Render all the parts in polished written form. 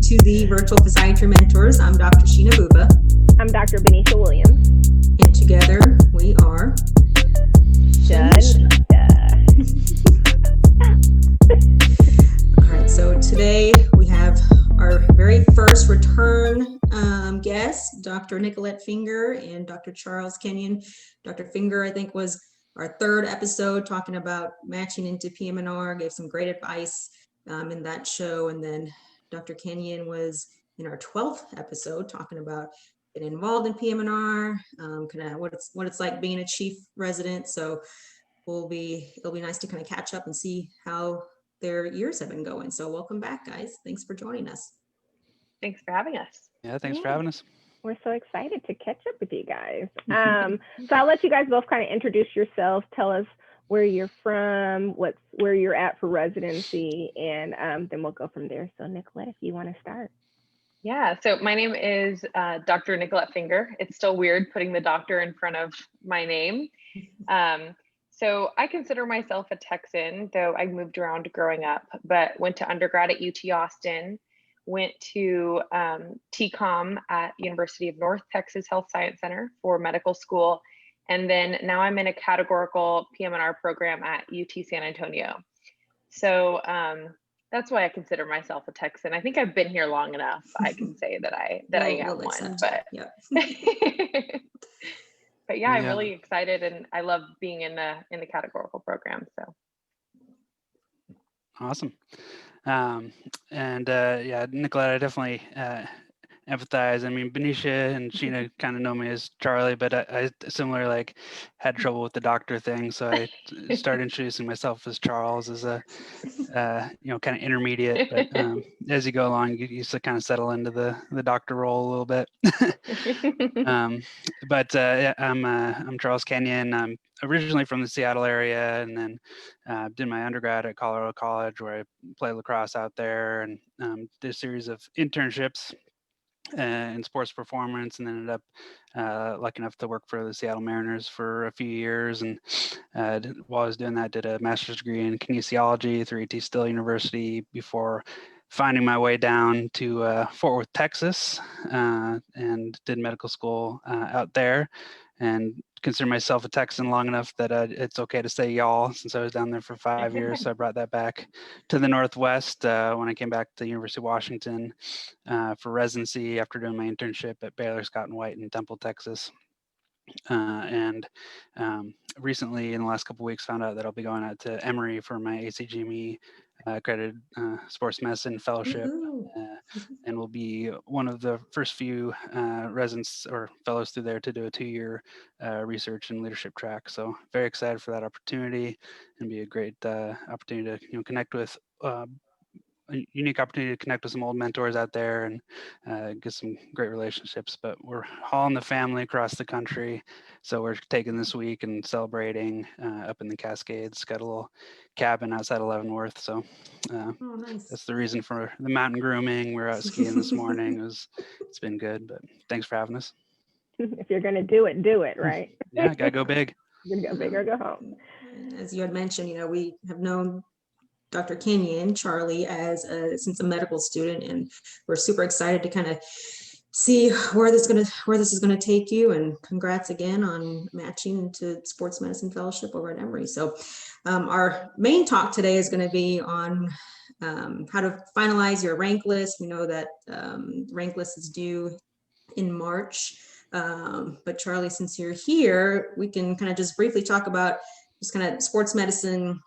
to the Virtual Physiatry Mentors. I'm Dr. Sheena Bhuva. I'm Dr. Benecia Williams. And together we are All right, so today we have our very first return guest, Dr. Nicolet Finger and Dr. Charles Kenyon. Dr. Finger, I think, was our third episode talking about matching into PM&R, gave some great advice in that show. And then Dr. Kenyon was in our 12th episode talking about getting involved in PM&R, kind of what it's like being a chief resident. So it'll be nice to kind of catch up and see how their years have been going. So welcome back, guys. Thanks for joining us. Thanks for having us. Yeah, thanks for having us. We're so excited to catch up with you guys. So I'll let you guys both kind of introduce yourselves, tell us where you're from, where you're at for residency, and then we'll go from there. So Nicolet, if you want to start. Yeah, so my name is Dr. Nicolet Finger. It's still weird putting the doctor in front of my name. So I consider myself a Texan, though I moved around growing up, but went to undergrad at UT Austin, went to TCOM at University of North Texas Health Science Center for medical school. And then now I'm in a categorical PM&R program at UT San Antonio. So that's why I consider myself a Texan. I think I've been here long enough. I can say that I am one, but yeah. But yeah, I'm really excited, and I love being in the categorical program. So awesome. Yeah, Nicolet, I definitely empathize. I mean, Benecia and Sheena kind of know me as Charlie, but I similarly had trouble with the doctor thing, so I started introducing myself as Charles as a kind of intermediate. But as you go along, you used to kind of settle into the doctor role a little bit. I'm Charles Kenyon. I'm originally from the Seattle area, and then did my undergrad at Colorado College, where I played lacrosse out there, and did a series of internships in sports performance, and then ended up lucky enough to work for the Seattle Mariners for a few years. And while I was doing that, did a master's degree in kinesiology through UT Still University before finding my way down to Fort Worth, Texas, and did medical school out there, and consider myself a Texan long enough that it's okay to say y'all, since I was down there for 5 years. So I brought that back to the Northwest when I came back to the University of Washington for residency after doing my internship at Baylor Scott & White in Temple, Texas. And recently, in the last couple of weeks, found out that I'll be going out to Emory for my ACGME accredited sports medicine fellowship, and will be one of the first few residents or fellows through there to do a 2-year research and leadership track. So very excited for that opportunity, and be a great opportunity to connect with a unique opportunity to connect with some old mentors out there and get some great relationships. But we're hauling the family across the country, so we're taking this week and celebrating up in the Cascades. Got a little cabin outside of Leavenworth, so nice. That's the reason for the mountain grooming. We're out skiing this morning. It's been good, but thanks for having us. If you're gonna do it, right? Yeah, gotta go big. You're gonna go big or go home. As you had mentioned, we have known Dr. Kenyon, Charlie, since a medical student, and we're super excited to kind of see where this is gonna take you. And congrats again on matching to sports medicine fellowship over at Emory. So our main talk today is going to be on how to finalize your rank list. We know that rank list is due in March, but Charlie, since you're here, we can kind of just briefly talk about just kind of sports medicine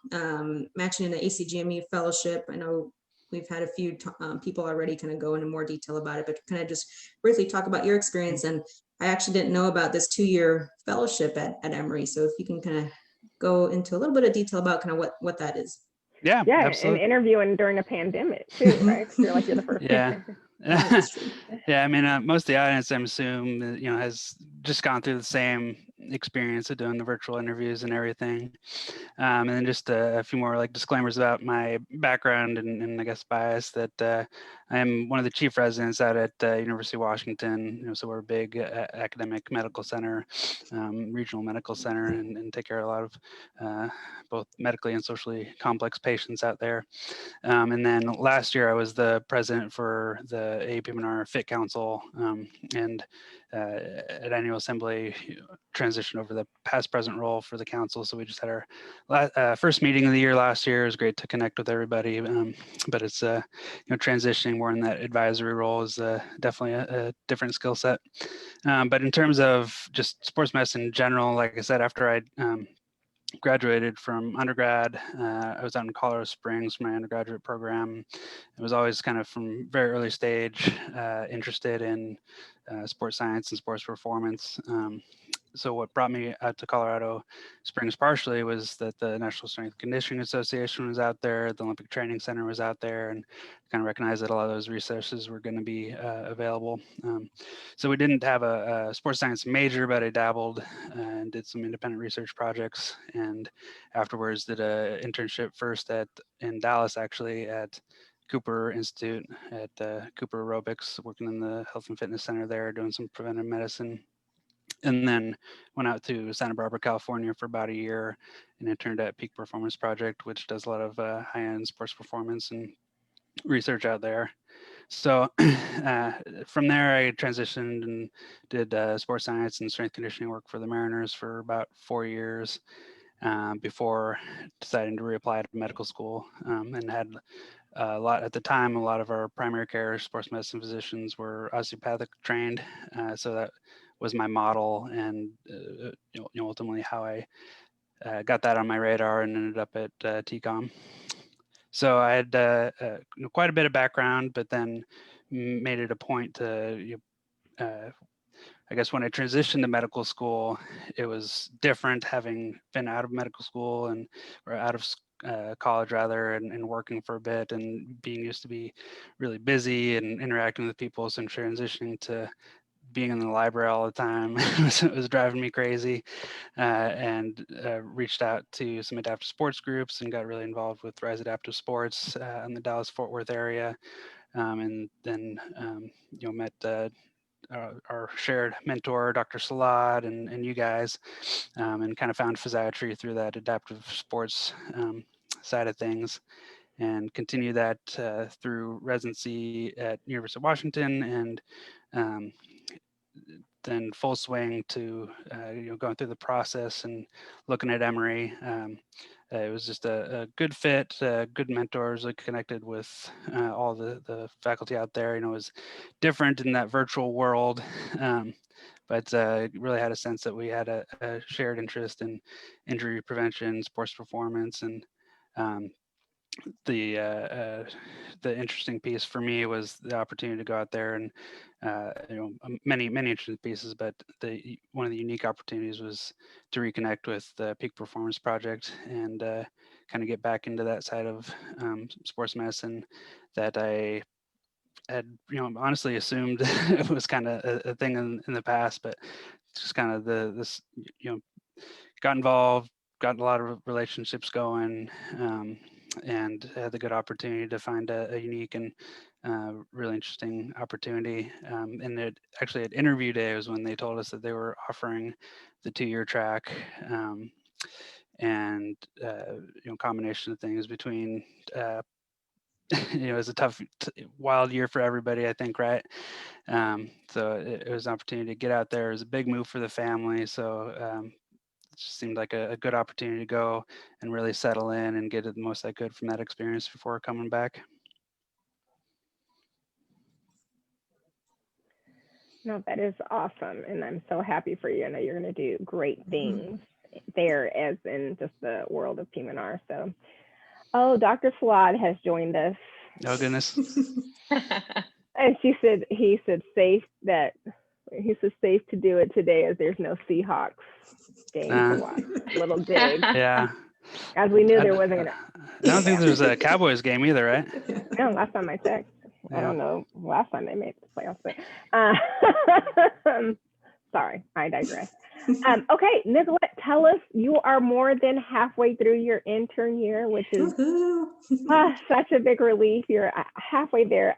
matching in the ACGME fellowship. I know we've had a few people already kind of go into more detail about it, but kind of just briefly talk about your experience. And I actually didn't know about this 2-year fellowship at Emory. So if you can kind of go into a little bit of detail about kind of what that is. Yeah, absolutely. And interviewing during a pandemic too, right? You're the first. Yeah. Yeah, I mean, most of the audience, I'm assuming, has just gone through the same experience of doing the virtual interviews and everything. And then just a few more like disclaimers about my background and I guess bias, that I am one of the chief residents out at University of Washington. So we're a big academic medical center, regional medical center, and take care of a lot of both medically and socially complex patients out there. And then last year I was the president for the APM&R Fit Council, and at annual assembly transitioned over the past present role for the council. So we just had our first meeting of the year last year. It was great to connect with everybody, but it's transitioning more in that advisory role is definitely a different skill set. But in terms of just sports medicine in general, like I said, after I graduated from undergrad, I was out in Colorado Springs for my undergraduate program. I was always kind of from very early stage interested in sports science and sports performance. So what brought me out to Colorado Springs partially was that the National Strength and Conditioning Association was out there, the Olympic Training Center was out there, and kind of recognized that a lot of those resources were going to be available. So we didn't have a sports science major, but I dabbled and did some independent research projects, and afterwards did an internship first in Dallas, actually, at Cooper Institute at Cooper Aerobics, working in the health and fitness center there, doing some preventive medicine. And then went out to Santa Barbara, California for about a year and interned at Peak Performance Project, which does a lot of high-end sports performance and research out there. So from there, I transitioned and did sports science and strength conditioning work for the Mariners for about 4 years before deciding to reapply to medical school, and had a lot at the time. A lot of our primary care sports medicine physicians were osteopathic trained, so that was my model, and ultimately how I got that on my radar and ended up at TCOM. So I had quite a bit of background, but then made it a point to, I guess when I transitioned to medical school, it was different having been out of medical school or out of college rather, and working for a bit and being used to be really busy and interacting with people. So transitioning to being in the library all the time it was driving me crazy, and reached out to some adaptive sports groups and got really involved with Rise Adaptive Sports in the Dallas-Fort Worth area, and then met our shared mentor, Dr. Salad, and you guys, and kind of found physiatry through that adaptive sports side of things, and continue that through residency at University of Washington, and then full swing to going through the process and looking at Emory. It was just a good fit, good mentors, like connected with all the faculty out there. It was different in that virtual world, but really had a sense that we had a shared interest in injury prevention, sports performance, and the interesting piece for me was the opportunity to go out there and many interesting pieces, but one of the unique opportunities was to reconnect with the Peak Performance Project and kind of get back into that side of sports medicine that I had honestly assumed it was kind of a thing in the past, but just kind of this got involved, got a lot of relationships going, and had the good opportunity to find a unique and really interesting opportunity. And it actually at interview day was when they told us that they were offering the 2-year track, and combination of things between it was a tough, wild year for everybody, I think, right? So it was an opportunity to get out there. It was a big move for the family, so it just seemed like a good opportunity to go and really settle in and get the most I could from that experience before coming back. No, that is awesome. And I'm so happy for you. I know you're going to do great things there, as in just the world of PM&R. So, Dr. Salad has joined us. Oh, goodness. And he said safe to do it today, as there's no Seahawks game to watch. Little dig. Yeah. As we knew there wasn't going to. I don't think there's a Cowboys game either, right? No, last time I checked. Yeah. I don't know. Last time they made the playoffs, but sorry, I digress. Okay, Nicolet, tell us, you are more than halfway through your intern year, which is such a big relief. You're halfway there.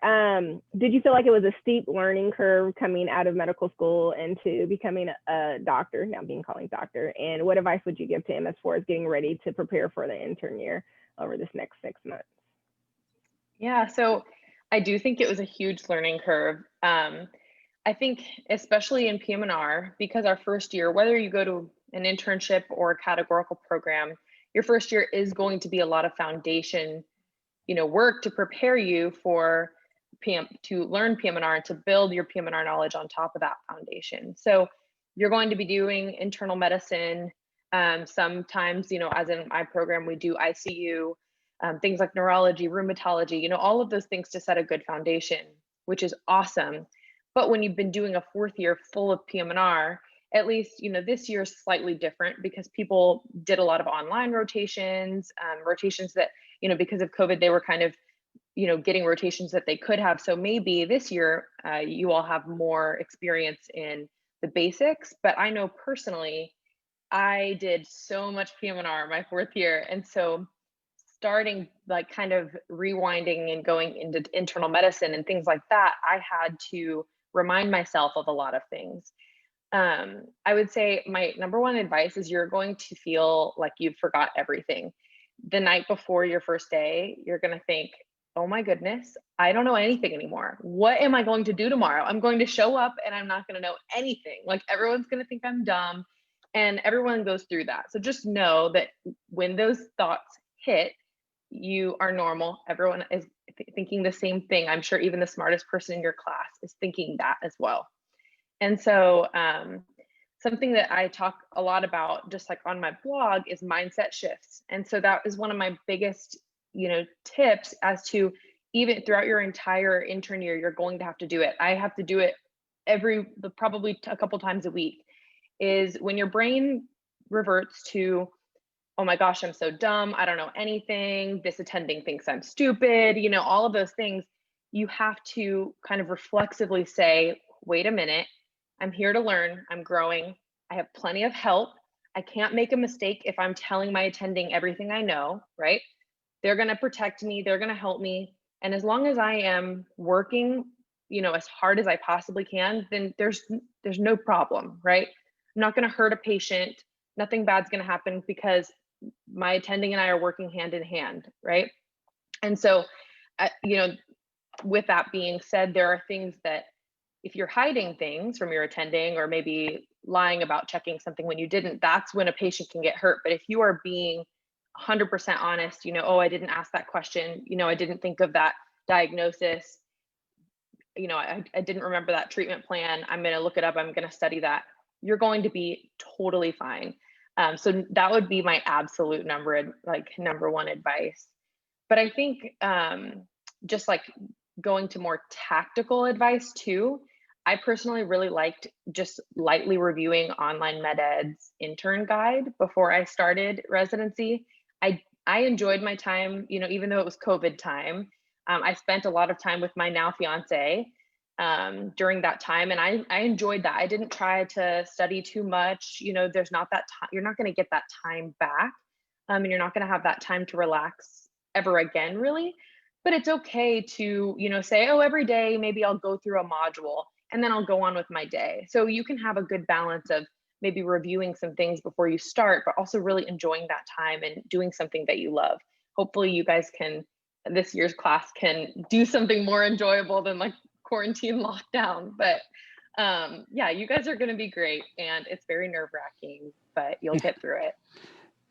Did you feel like it was a steep learning curve coming out of medical school into becoming a doctor, now being called doctor? And what advice would you give to him as far as getting ready to prepare for the intern year over this next 6 months? Yeah, so I do think it was a huge learning curve. I think especially in PM&R, because our first year, whether you go to an internship or a categorical program, your first year is going to be a lot of foundation, work to prepare you for to learn PM&R and to build your PM&R knowledge on top of that foundation. So you're going to be doing internal medicine. Sometimes, as in my program, we do ICU, things like neurology, rheumatology, all of those things to set a good foundation, which is awesome. But when you've been doing a fourth year full of PM&R, at least, this year is slightly different because people did a lot of online rotations, rotations that, because of COVID, they were kind of, getting rotations that they could have. So maybe this year you all have more experience in the basics, but I know personally, I did so much PM&R my fourth year. And so starting like kind of rewinding and going into internal medicine and things like that, I had to remind myself of a lot of things. I would say my number one advice is you're going to feel like you've forgot everything. The night before your first day, you're going to think, oh my goodness, I don't know anything anymore. What am I going to do tomorrow? I'm going to show up and I'm not going to know anything. Like everyone's going to think I'm dumb, and everyone goes through that. So just know that when those thoughts hit, you are normal. Everyone is thinking the same thing. I'm sure even the smartest person in your class is thinking that as well. And so something that I talk a lot about, just like on my blog, is mindset shifts. And so that is one of my biggest, tips as to even throughout your entire intern year, you're going to have to do it. I have to do it probably a couple times a week, is when your brain reverts to, oh my gosh, I'm so dumb, I don't know anything, this attending thinks I'm stupid, all of those things, you have to kind of reflexively say, wait a minute, I'm here to learn, I'm growing, I have plenty of help, I can't make a mistake if I'm telling my attending everything I know, right? They're gonna protect me, they're gonna help me. And as long as I am working, as hard as I possibly can, then there's no problem, right? I'm not gonna hurt a patient, nothing bad's gonna happen because my attending and I are working hand in hand, right? And so, with that being said, there are things that if you're hiding things from your attending or maybe lying about checking something when you didn't, that's when a patient can get hurt. But if you are being 100% honest, oh, I didn't ask that question, I didn't think of that diagnosis, I didn't remember that treatment plan, I'm going to look it up, I'm going to study that, you're going to be totally fine. So that would be my absolute number one advice. But I think just like going to more tactical advice too, I personally really liked just lightly reviewing Online MedEd's intern guide before I started residency. I enjoyed my time, even though it was COVID time. I spent a lot of time with my now fiance during that time, and I enjoyed that. I didn't try to study too much. There's not that time. You're not going to get that time back, and you're not going to have that time to relax ever again, really. But it's okay to, say, oh, every day maybe I'll go through a module and then I'll go on with my day. So you can have a good balance of maybe reviewing some things before you start, but also really enjoying that time and doing something that you love. Hopefully you guys this year's class can do something more enjoyable than like quarantine lockdown. But yeah, you guys are going to be great, and it's very nerve-wracking, but you'll get through it.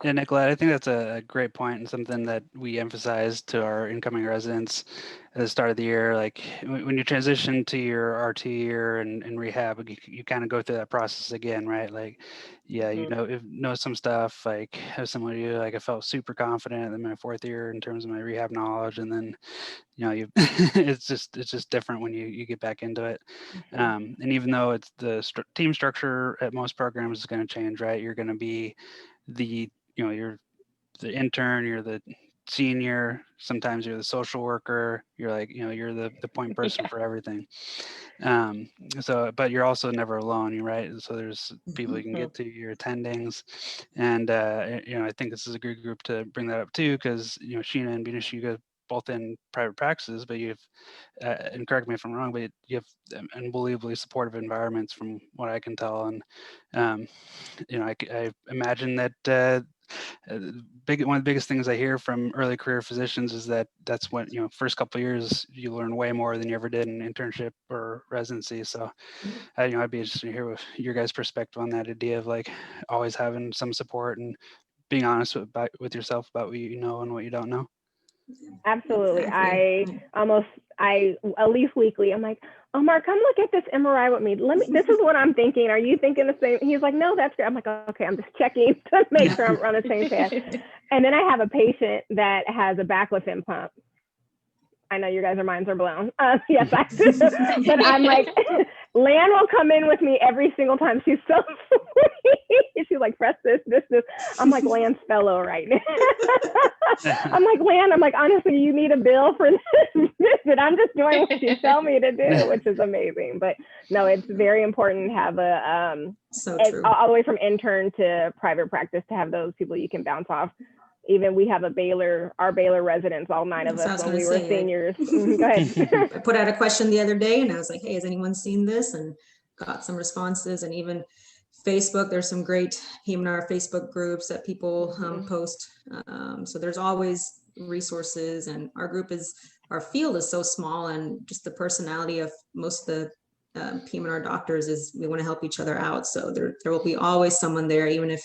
Yeah, Nicolet, I think that's a great point and something that we emphasize to our incoming residents at the start of the year. Like when you transition to your RT year and rehab, you kind of go through that process again, right? Like, yeah, you know some stuff. Like similar to you, like I felt super confident in my fourth year in terms of my rehab knowledge, and then it's just different when you get back into it. And even though it's the team structure at most programs is going to change, right? You're going to be you're the intern, you're the senior, sometimes you're the social worker, you're like, you're the point person for everything. But you're also never alone, right? So there's people you can get to, your attendings. And, I think this is a good group to bring that up too, because, Sheena and Benecia, you guys both in private practices, but you've, and correct me if I'm wrong, but you have unbelievably supportive environments from what I can tell. And, I imagine that, one of the biggest things I hear from early career physicians is that's when, first couple of years, you learn way more than you ever did in internship or residency. So, I'd be interested to hear what your guys' perspective on that idea of like always having some support and being honest with yourself about what you know and what you don't know. Absolutely. Exactly. I at least weekly, I'm like, Omar, come look at this MRI with me. This is what I'm thinking. Are you thinking the same? He's like, no, that's great. I'm like, okay, I'm just checking to make sure I'm on the same path. And then I have a patient that has a backless implant. I know you guys' minds are blown. Yes, I do. But I'm like, Lan will come in with me every single time. She's so sweet. She's like, press this. I'm like, Lan's fellow right now. I'm like, Lan, honestly, you need a bill for this visit. I'm just doing what you tell me to do, which is amazing. But no, it's very important to have all the way from intern to private practice, to have those people you can bounce off. Even we have our Baylor residents, all 9 of us when we were seniors. Go ahead. I put out a question the other day and I was like, hey, has anyone seen this? And got some responses. And even Facebook, there's some great PM&R Facebook groups that people post. So there's always resources, and our field is so small, and just the personality of most of the PM&R doctors is we want to help each other out. So there will be always someone there, even if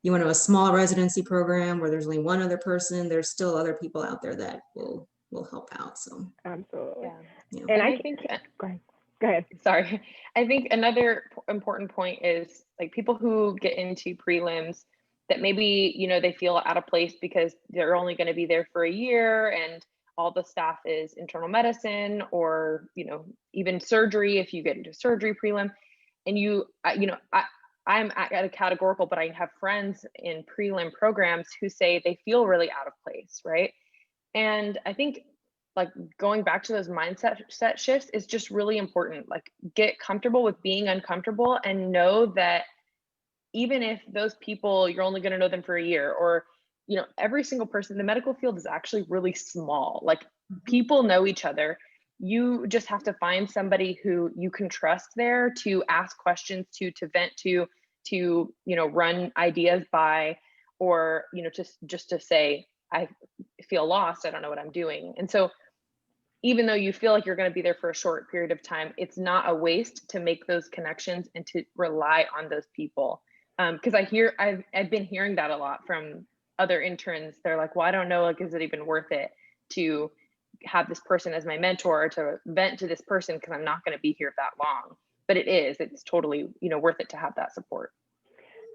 you want to a small residency program where there's only one other person, there's still other people out there that will help out. So absolutely. Yeah. And I think go ahead. Sorry. I think another important point is like people who get into prelims that maybe, they feel out of place because they're only going to be there for a year and all the staff is internal medicine or, even surgery if you get into surgery prelim. And I'm at a categorical, but I have friends in prelim programs who say they feel really out of place, right? And I think like going back to those mindset shifts is just really important. Like get comfortable with being uncomfortable and know that even if those people, you're only going to know them for a year, or, every single person, the medical field is actually really small. Like people know each other. You just have to find somebody who you can trust there to ask questions to vent to run ideas by, or, just to say, I feel lost. I don't know what I'm doing. And so even though you feel like you're going to be there for a short period of time, it's not a waste to make those connections and to rely on those people. Because I've been hearing that a lot from other interns. They're like, well, I don't know, like, is it even worth it to have this person as my mentor, or to vent to this person, because I'm not going to be here that long. But it's totally, worth it to have that support.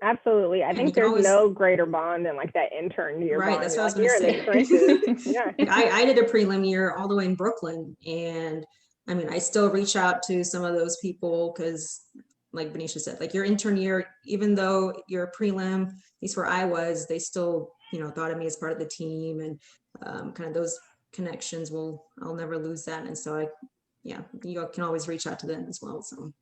Absolutely. I think there's no greater bond than like that intern year right, bond. that's what I was going to say. Yeah. I did a prelim year all the way in Brooklyn, and I still reach out to some of those people because, like Benecia said, like your intern year, even though you're a prelim, at least where I was, they still, thought of me as part of the team, and kind of those connections I'll never lose that. And so you can always reach out to them as well. So.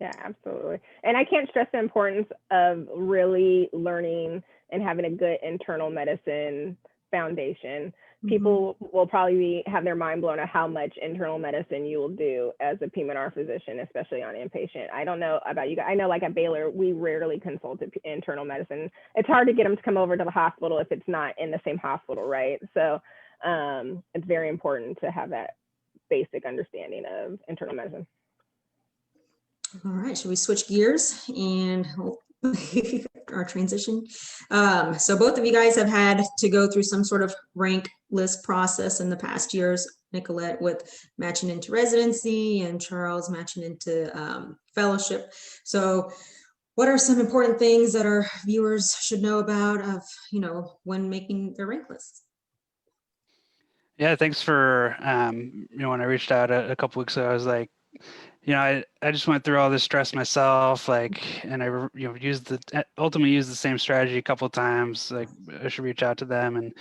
Yeah, absolutely. And I can't stress the importance of really learning and having a good internal medicine foundation. People will probably have their mind blown at how much internal medicine you will do as a PM&R physician, especially on inpatient. I don't know about you guys. I know like at Baylor, we rarely consulted internal medicine. It's hard to get them to come over to the hospital if it's not in the same hospital, right? So it's very important to have that basic understanding of internal medicine. All right, should we switch gears and our transition? So both of you guys have had to go through some sort of rank list process in the past years. Nicolet with matching into residency, and Charles matching into fellowship. So what are some important things that our viewers should know about when making their rank lists? Yeah, thanks for, when I reached out a couple weeks ago, I was like, I just went through all this stress myself, and I, ultimately used the same strategy a couple of times. Like I should reach out to them, and,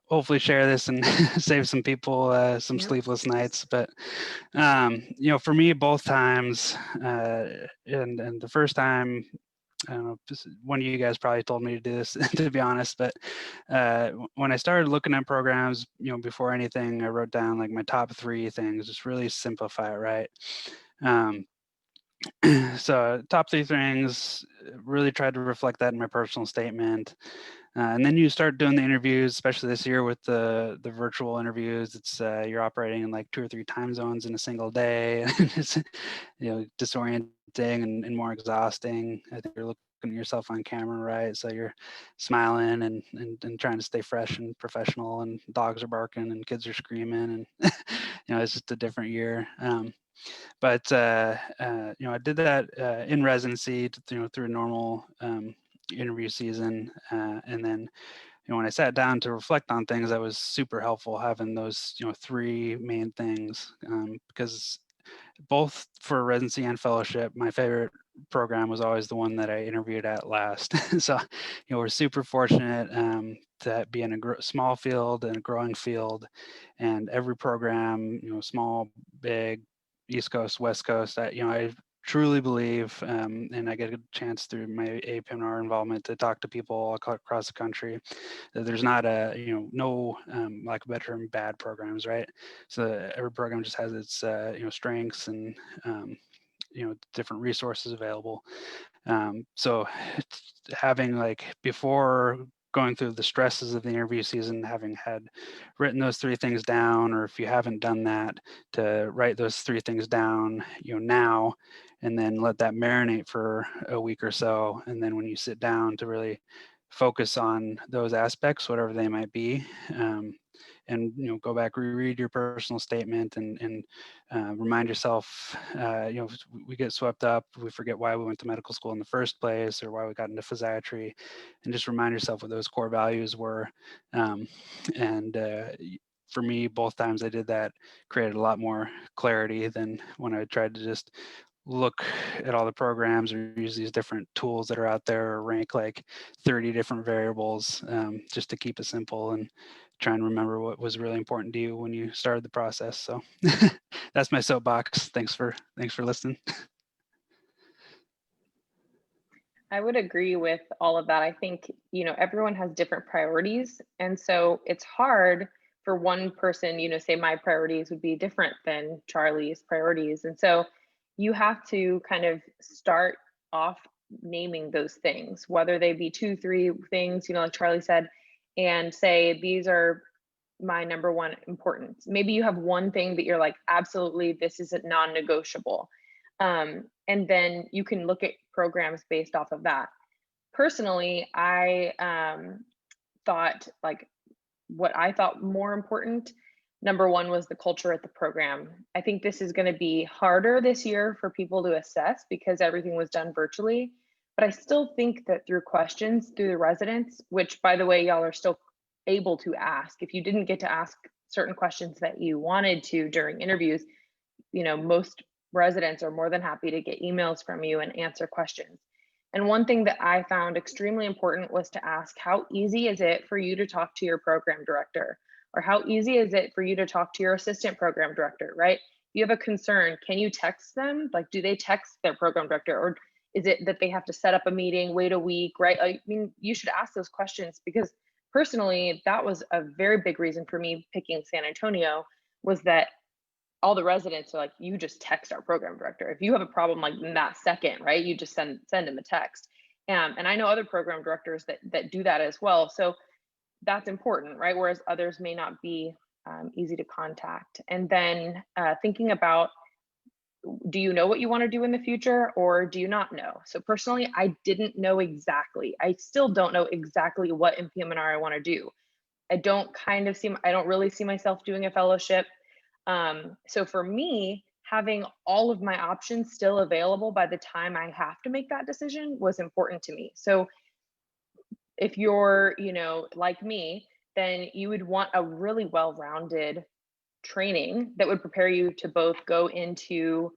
hopefully share this and save some people some Yep. sleepless nights. But for me, both times, and the first time, I don't know, one of you guys probably told me to do this, to be honest, but when I started looking at programs, before anything, I wrote down like my top 3 things, just really simplify it, right? So top 3 things, really tried to reflect that in my personal statement. And then you start doing the interviews, especially this year with the virtual interviews. It's you're operating in like 2 or 3 time zones in a single day, and it's disorienting and more exhausting. I think you're looking at yourself on camera, right? So you're smiling and trying to stay fresh and professional, and dogs are barking and kids are screaming, and it's just a different year. But I did that in residency, through a normal interview season, and then when I sat down to reflect on things, that was super helpful having those 3 main things, because both for residency and fellowship, my favorite program was always the one that I interviewed at last. So we're super fortunate to be in a small field and a growing field, and every program, small, big, East Coast, West Coast, I truly believe, and I get a chance through my PM&R involvement to talk to people all across the country, that there's not no lack of better term, bad programs, right? So every program just has its strengths and different resources available. So having, like, before going through the stresses of the interview season, having had written those 3 things down, or if you haven't done that, to write those 3 things down, now, and then let that marinate for a week or so. And then when you sit down to really focus on those aspects, whatever they might be, and go back, reread your personal statement, and remind yourself. We get swept up, we forget why we went to medical school in the first place, or why we got into physiatry, and just remind yourself what those core values were. And for me, both times I did that, created a lot more clarity than when I tried to just look at all the programs or use these different tools that are out there, or rank like 30 different variables, just to keep it simple and try and remember what was really important to you when you started the process. So that's my soapbox. Thanks for listening. I would agree with all of that. I think, everyone has different priorities. And so it's hard for one person, say my priorities would be different than Charlie's priorities. And so you have to kind of start off naming those things, whether they be 2, 3 things, like Charlie said, and say, these are my number 1 importance. Maybe you have one thing that you're like, absolutely, this is a non-negotiable. And then you can look at programs based off of that. Personally, I thought, like, what I thought more important, number 1 was the culture at the program. I think this is going to be harder this year for people to assess because everything was done virtually. But I still think that through questions, through the residents, which, by the way, y'all are still able to ask. If you didn't get to ask certain questions that you wanted to during interviews, most residents are more than happy to get emails from you and answer questions. And one thing that I found extremely important was to ask, how easy is it for you to talk to your program director? Or how easy is it for you to talk to your assistant program director, right? If you have a concern, can you text them? Like, do they text their program director? Or is it that they have to set up a meeting, wait a week, right? I mean, you should ask those questions, because personally, that was a very big reason for me picking San Antonio, was that all the residents are like, you just text our program director. If you have a problem, like, in that second, right, you just send him a text. And I know other program directors that do that as well. So that's important, right? Whereas others may not be easy to contact. And then thinking about, do you know what you want to do in the future, or do you not know? So personally, I didn't know exactly. I still don't know exactly what in PM&R I want to do. I don't really see myself doing a fellowship. So for me, having all of my options still available by the time I have to make that decision was important to me. So if you're, like me, then you would want a really well-rounded training that would prepare you to both go into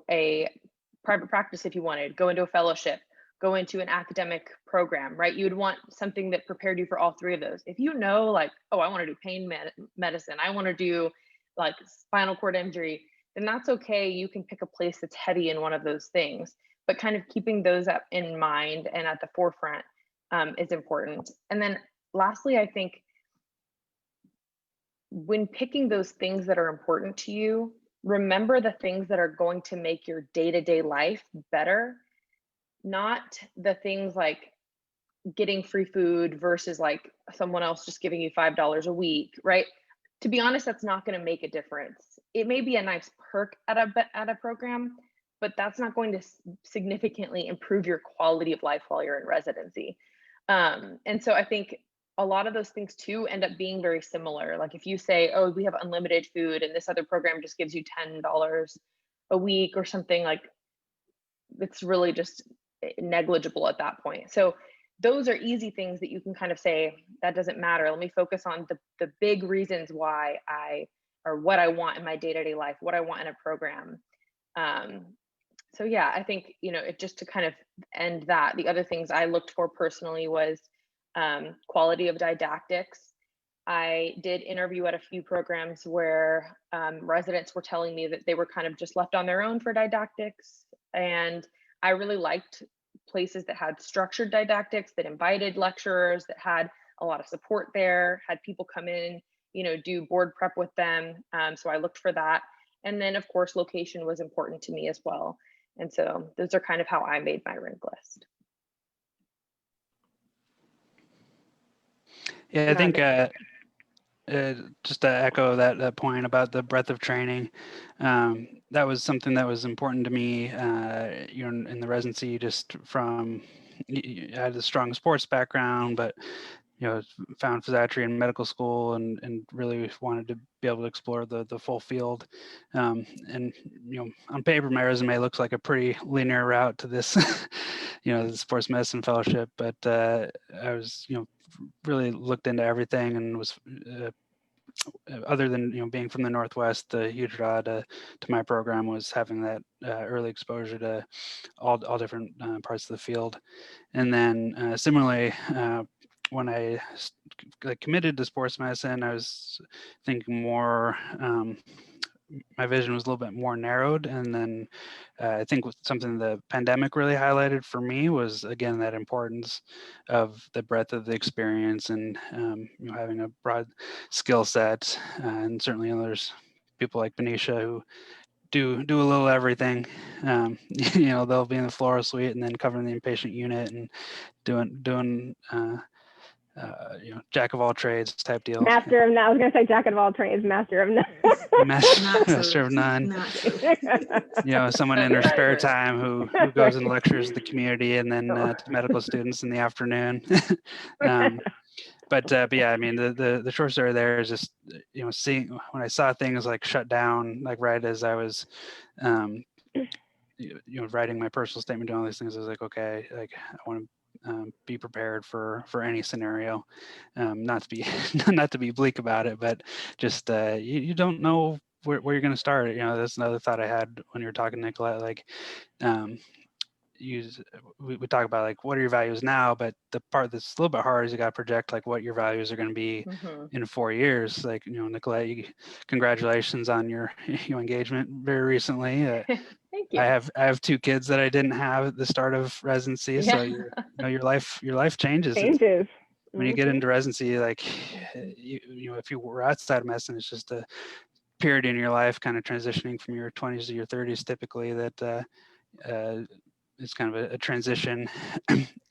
a private practice if you wanted, go into a fellowship, go into an academic program, right? You would want something that prepared you for all three of those. If you know, like, oh, I want to do pain medicine, I want to do like spinal cord injury, then that's okay. You can pick a place that's heavy in one of those things, but kind of keeping those up in mind and at the forefront is important. And then lastly, I think when picking those things that are important to you, remember the things that are going to make your day-to-day life better, not the things like getting free food versus like someone else just giving you $5 a week, right? To be honest, that's not going to make a difference. It may be a nice perk at a program, but that's not going to significantly improve your quality of life while you're in residency. And so I think a lot of those things too end up being very similar. Like if you say, oh, we have unlimited food and this other program just gives you $10 a week or something, like it's really just negligible at that point. So those are easy things that you can kind of say, that doesn't matter. Let me focus on the big reasons why or what I want in my day-to-day life, what I want in a program. So yeah, I think, it just to kind of end that, the other things I looked for personally was quality of didactics. I did interview at a few programs where residents were telling me that they were kind of just left on their own for didactics. And I really liked places that had structured didactics, that invited lecturers, that had a lot of support there, had people come in, do board prep with them. So I looked for that. And then of course, location was important to me as well. And so those are kind of how I made my rank list. Yeah, I think just to echo that point about the breadth of training, that was something that was important to me, in the residency, just from, I had a strong sports background, but, found physiatry in medical school and really wanted to be able to explore the full field. And, on paper, my resume looks like a pretty linear route to this, the sports medicine fellowship, but I was, really looked into everything and was other than being from the Northwest, the huge draw to my program was having that early exposure to all different parts of the field. And then similarly, when I committed to sports medicine, I was thinking more, my vision was a little bit more narrowed. And then I think something the pandemic really highlighted for me was, again, that importance of the breadth of the experience and, having a broad skill set. And certainly there's people like Benecia who do a little everything. They'll be in the floral suite and then covering the inpatient unit and doing jack of all trades type deal. Master of none. I was going to say jack of all trades, master of none. Master of none. Someone in their spare time who goes and lectures the community and then to medical students in the afternoon. But yeah, I mean, the short story there is just, seeing when I saw things like shut down, like right as I was, writing my personal statement, doing all these things, I was like, okay, like I want to be prepared for any scenario. Not to be bleak about it, but just you don't know where you're going to start. That's another thought I had when you were talking, Nicolet. Like, we talk about like what are your values now, but the part that's a little bit hard is you got to project like what your values are going to be in 4 years. Like, Nicolet, congratulations on your engagement very recently. Thank you. I have 2 kids that I didn't have at the start of residency. Yeah. So your life changes. When you get into residency, like if you were outside of medicine, it's just a period in your life kind of transitioning from your 20s to your 30s typically that it's kind of a transition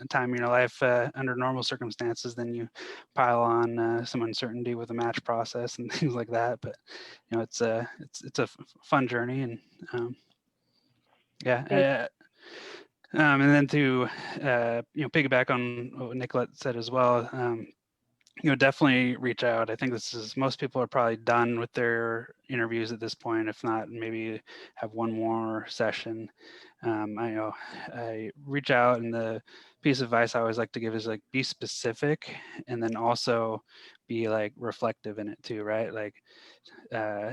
time in your life under normal circumstances. Then you pile on some uncertainty with the match process and things like that. But it's a fun journey, and yeah. And then to piggyback on what Nicolet said as well, definitely reach out. I think most people are probably done with their interviews at this point. If not, maybe have one more session. I reach out, and the piece of advice I always like to give is like be specific, and then also be like reflective in it too, right? Like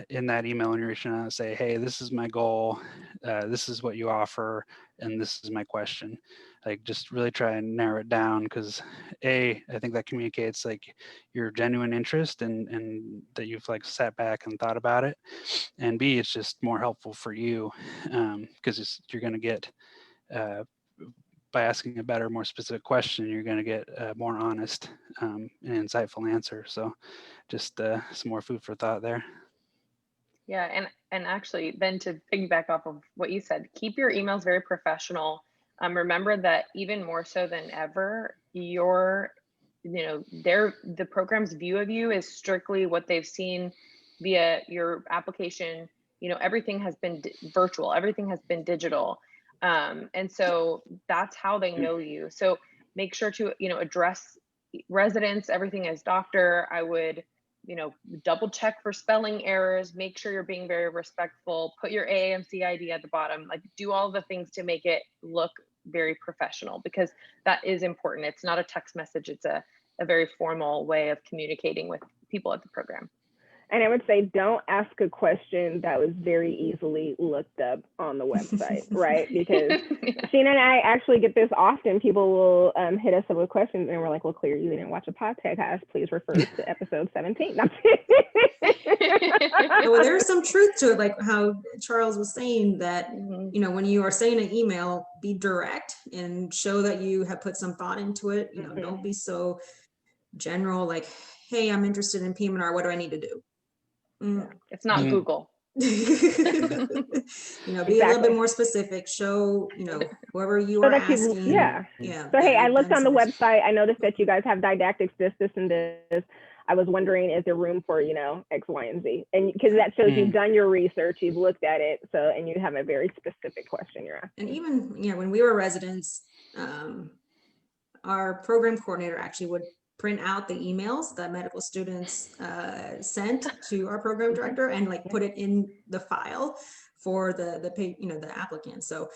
in that email when you're reaching out, say, hey, this is my goal, this is what you offer, and this is my question. like just really try and narrow it down, because I think that communicates like your genuine interest and that you've like sat back and thought about it, and B, it's just more helpful for you, because you're going to get by asking a better, more specific question, you're going to get a more honest and insightful answer. So just some more food for thought there. Yeah, and actually then to piggyback off of what you said, keep your emails very professional. Remember that even more so than ever, the program's view of you is strictly what they've seen via your application. Everything has been virtual, everything has been digital. And so that's how they know you. So make sure to, address residents, everything as doctor. I would, double check for spelling errors, make sure you're being very respectful, put your AAMC ID at the bottom, like do all the things to make it look very professional, because that is important. It's not a text message. It's a very formal way of communicating with people at the program. And I would say, don't ask a question that was very easily looked up on the website, right? Because Sheena and I actually get this often. People will hit us up with questions and we're like, well, clearly you didn't watch a podcast. Please refer to episode 17. Well, there's some truth to it, like how Charles was saying that, when you are saying an email, be direct and show that you have put some thought into it. Don't be so general, like, hey, I'm interested in PM&R. What do I need to do? It's not Google. Be a little bit more specific. Show, whoever you are asking. So, hey, I looked on the website. I noticed that you guys have didactics, this, and this. I was wondering, is there room for, X, Y, and Z? And because that shows you've done your research, you've looked at it. So, and you have a very specific question you're asking. And even, when we were residents, our program coordinator actually would print out the emails that medical students sent to our program director and like put it in the file for the applicant. So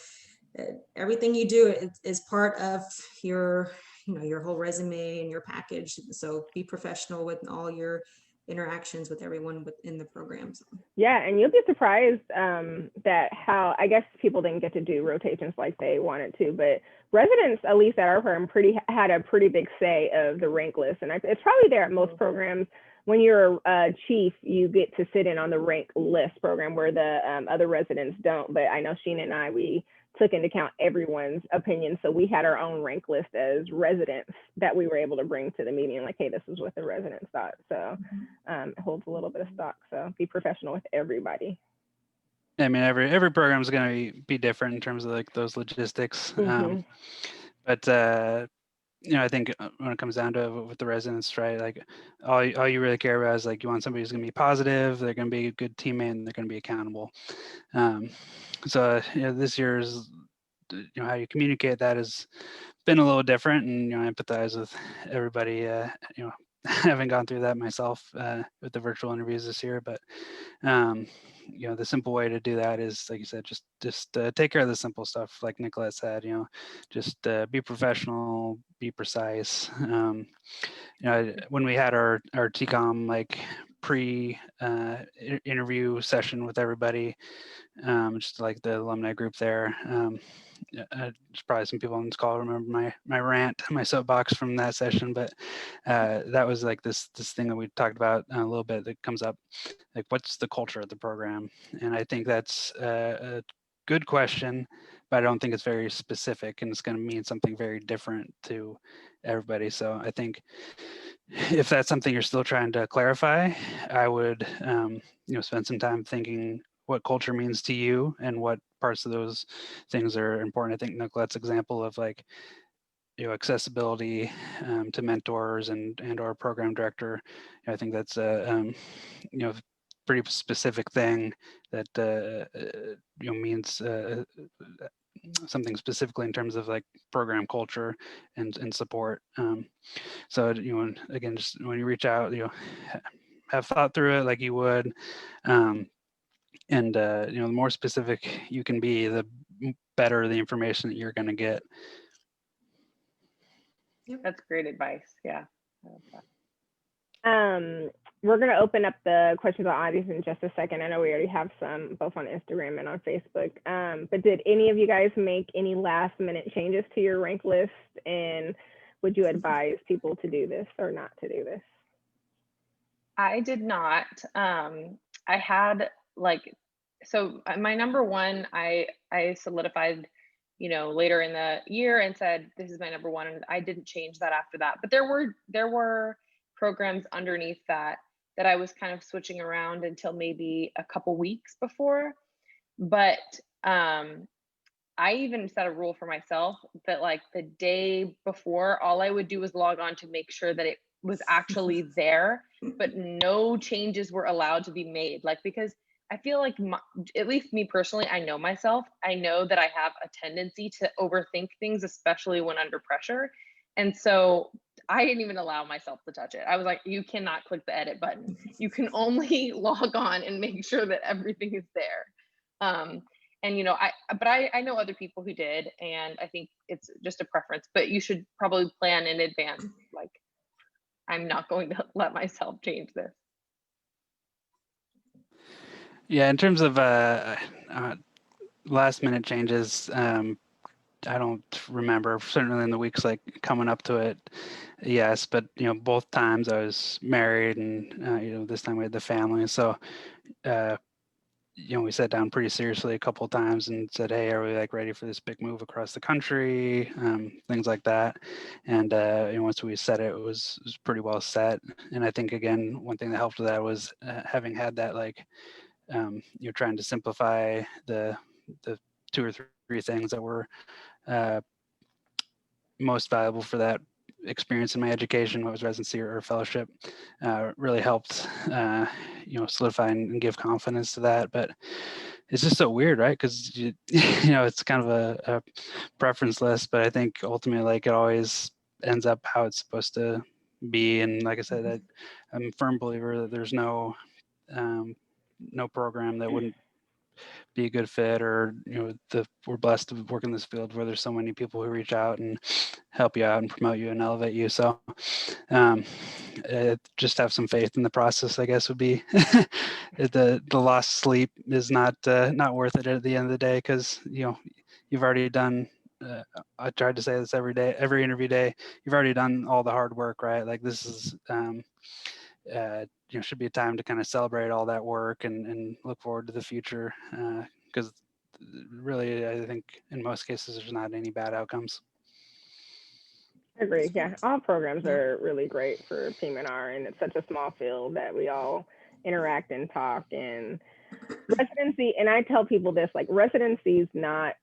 everything you do is part of your your whole resume and your package. So be professional with all your interactions with everyone within the program. So. Yeah, and you'll be surprised that how, I guess people didn't get to do rotations like they wanted to, but residents, at least at our program, had a pretty big say of the rank list. And it's probably there at most programs. When you're a chief, you get to sit in on the rank list program where the other residents don't. But I know Sheena and I, we took into account everyone's opinion. So we had our own rank list as residents that we were able to bring to the meeting, like, hey, this is what the residents thought. So it holds a little bit of stock. So be professional with everybody. I mean, every program is going to be different in terms of like those logistics. But I think when it comes down to with the residents, right, like all you really care about is like you want somebody who's going to be positive, they're going to be a good teammate, and they're going to be accountable. So this year's how you communicate that has been a little different, and I empathize with everybody. Having gone through that myself with the virtual interviews this year, but the simple way to do that is, like you said, just take care of the simple stuff. Like Nicolet said, just be professional, be precise. When we had our TCOM like pre-interview session with everybody, just like the alumni group there. There's probably some people on this call remember my rant, my soapbox from that session, but that was like this thing that we talked about a little bit that comes up, like what's the culture of the program? And I think that's a good question, but I don't think it's very specific, and it's going to mean something very different to everybody. So I think if that's something you're still trying to clarify, I would spend some time thinking what culture means to you and what parts of those things are important. I think Nicolet's example of like accessibility to mentors and or program director, I think that's a pretty specific thing that means something specifically in terms of like program culture and support. So again, just when you reach out, have thought through it like you would. And the more specific you can be, the better the information that you're going to get. That's great advice. Yeah. we're going to open up the questions on audience in just a second. I know we already have some both on Instagram and on Facebook. But did any of you guys make any last minute changes to your rank list? And would you advise people to do this or not to do this? I did not. I had so my number one, I solidified, later in the year and said, this is my number one. And I didn't change that after that. But there were programs underneath that I was kind of switching around until maybe a couple weeks before. But I even set a rule for myself that like the day before, all I would do was log on to make sure that it was actually there, but no changes were allowed to be made. Like, because I feel like, at least me personally, I know myself. I know that I have a tendency to overthink things, especially when under pressure. And so I didn't even allow myself to touch it. I was like, you cannot click the edit button. You can only log on and make sure that everything is there. And I know other people who did, and I think it's just a preference, but you should probably plan in advance. Like, I'm not going to let myself change this. Yeah, in terms of last minute changes, I don't remember, certainly in the weeks like coming up to it. Yes, but both times I was married, and this time we had the family. So we sat down pretty seriously a couple of times and said, hey, are we like ready for this big move across the country? Things like that. And once we set it, it was pretty well set. And I think, again, one thing that helped with that was having had that, like, you're trying to simplify the 2 or 3 things that were most valuable for that experience in my education, whether it was residency or fellowship, really helped, solidify and give confidence to that. But it's just so weird, right? Because it's kind of a preference list, but I think ultimately, like, it always ends up how it's supposed to be. And like I said, I'm a firm believer that there's no program that wouldn't be a good fit, or we're blessed to work in this field where there's so many people who reach out and help you out and promote you and elevate you. So just have some faith in the process, I guess, would be the lost sleep is not worth it at the end of the day, because you've already done I tried to say this every day, every interview day, you've already done all the hard work, right? Like, this is should be a time to kind of celebrate all that work and look forward to the future, because really, I think in most cases there's not any bad outcomes. I agree. Yeah, all programs are really great for PM&R, and it's such a small field that we all interact and talk. And residency, and I tell people this, like, residency is not,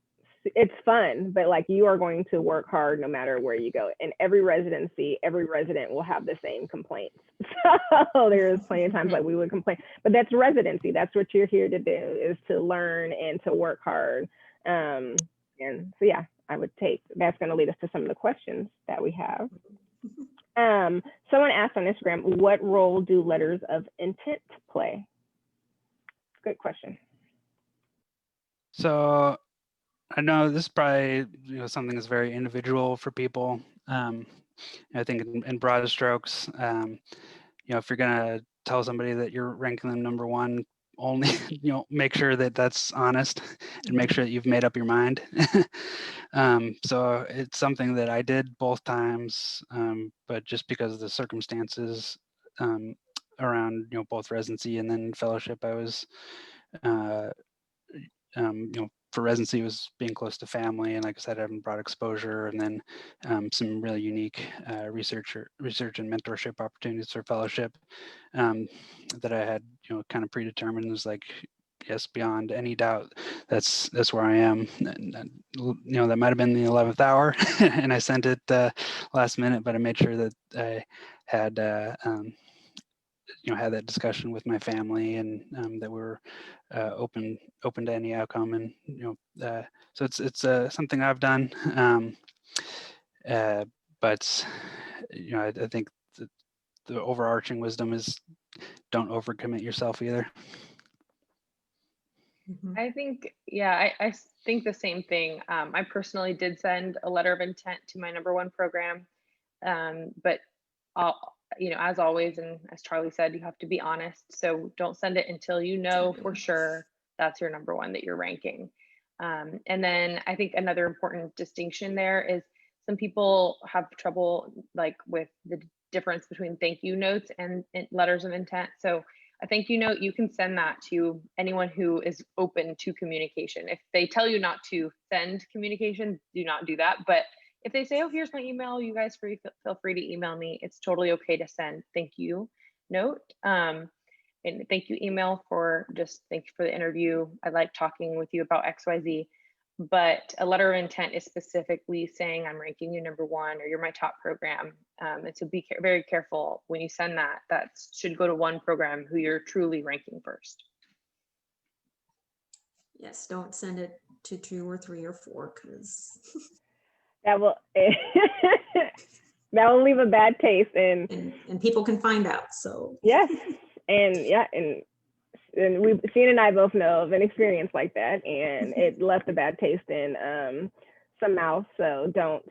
it's fun, but like, you are going to work hard no matter where you go. And every residency, every resident will have the same complaints. So there's plenty of times like we would complain, but that's residency. That's what you're here to do, is to learn and to work hard. And so, yeah, I would take, that's going to lead us to some of the questions that we have. Someone asked on Instagram, what role do letters of intent play? Good question. So I know this is probably something that's very individual for people. I think in broad strokes, if you're gonna tell somebody that you're ranking them number one, only make sure that that's honest and make sure that you've made up your mind. So it's something that I did both times, but just because of the circumstances around both residency and then fellowship, I was for residency, it was being close to family, and like I said, having broad exposure, and then some really unique research and mentorship opportunities for fellowship that I had, kind of predetermined. It was like, yes, beyond any doubt, that's where I am. And, that might have been the 11th hour, and I sent it last minute, but I made sure that I had had that discussion with my family, and that we were open to any outcome. And so it's something I've done, but I think the overarching wisdom is don't overcommit yourself either. I think, yeah, I think the same thing. I personally did send a letter of intent to my number one program, but as always, and as Charlie said, you have to be honest. So don't send it until you know for sure that's your number one that you're ranking. And then I think another important distinction there is some people have trouble like with the difference between thank you notes and letters of intent. So a thank you note, you can send that to anyone who is open to communication. If they tell you not to send communication, do not do that. But if they say, oh, here's my email, you guys feel free to email me. It's totally okay to send thank you note. And thank you email for just thank you for the interview. I like talking with you about XYZ. But a letter of intent is specifically saying I'm ranking you number one or you're my top program. And so be very careful when you send that. That should go to one program who you're truly ranking first. Yes, don't send it to 2 or 3 or 4 because that will that will leave a bad taste, and people can find out. So yes, and yeah, and Sheena and I both know of an experience like that, and it left a bad taste in some mouths. So don't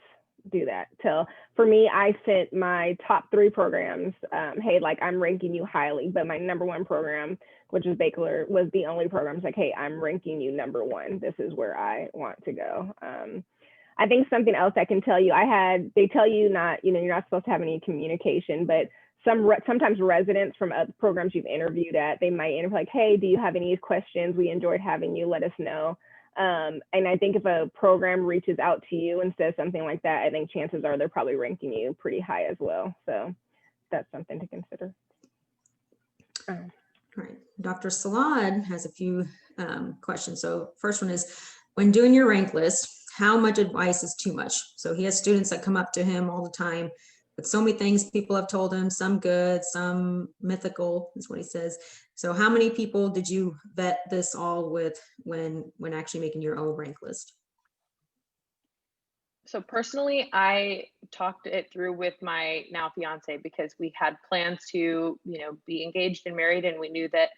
do that. For me, I sent my top 3 programs. Hey, like I'm ranking you highly, but my number one program, which is Bakeler, was the only program. It's like, hey, I'm ranking you number one. This is where I want to go. I think something else I can tell you, they tell you not, you're not supposed to have any communication, but sometimes residents from other programs you've interviewed at, they might interview like, hey, do you have any questions? We enjoyed having you, let us know. And I think if a program reaches out to you and says something like that, I think chances are they're probably ranking you pretty high as well. So that's something to consider. All right, Dr. Salad has a few questions. So first one is, when doing your rank list, how much advice is too much? So he has students that come up to him all the time with so many things people have told him, some good, some mythical, is what he says. So how many people did you vet this all with when actually making your own rank list? So personally, I talked it through with my now fiance because we had plans to, be engaged and married, and we knew that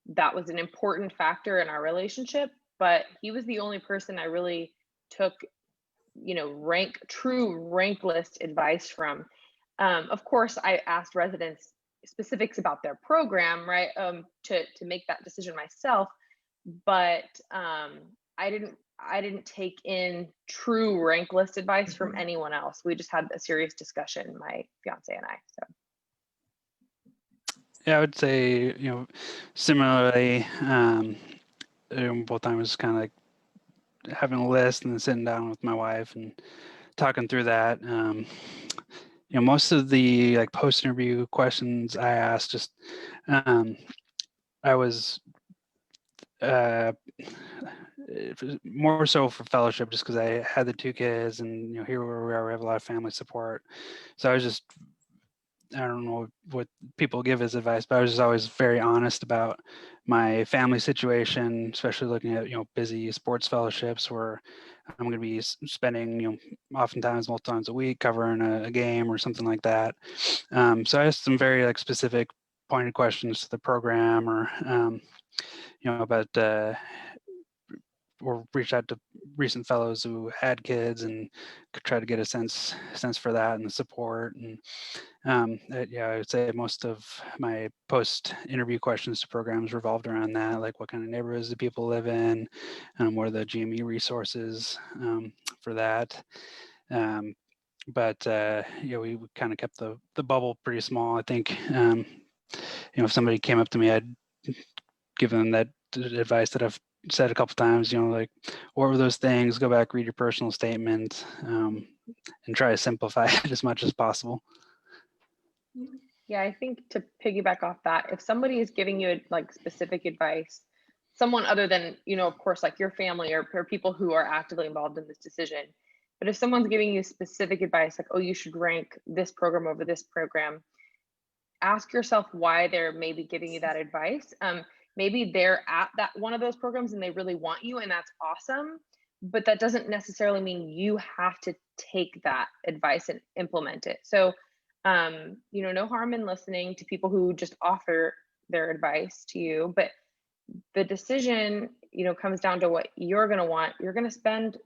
that was an important factor in our relationship. But he was the only person I really took, true rank list advice from. Of course, I asked residents specifics about their program, right, to make that decision myself. But I didn't take in true rank list advice from anyone else. We just had a serious discussion, my fiance and I. So. Yeah, I would say, similarly, both times kind of like having a list and then sitting down with my wife and talking through that. Most of the like post-interview questions I asked, just I was more so for fellowship, just because I had the 2 kids, and here where we are, we have a lot of family support. So I was just, I don't know what people give as advice, but I was just always very honest about my family situation, especially looking at busy sports fellowships where I'm going to be spending oftentimes multiple times a week covering a game or something like that. So I asked some very like specific pointed questions to the program, or about or reach out to recent fellows who had kids and could try to get a sense for that and the support. And I would say most of my post-interview questions to programs revolved around that, like what kind of neighborhoods do people live in, what are the GME resources for that. But we kind of kept the bubble pretty small. I think if somebody came up to me, I'd give them that advice that I've said a couple times, like, what were those things? Go back, read your personal statement, and try to simplify it as much as possible. Yeah, I think to piggyback off that, if somebody is giving you like specific advice, someone other than, of course, like your family or people who are actively involved in this decision, but if someone's giving you specific advice, like, oh, you should rank this program over this program, ask yourself why they're maybe giving you that advice. Maybe they're at that one of those programs and they really want you, and that's awesome. But that doesn't necessarily mean you have to take that advice and implement it. So, no harm in listening to people who just offer their advice to you. But the decision, comes down to what you're going to want. You're going to spend,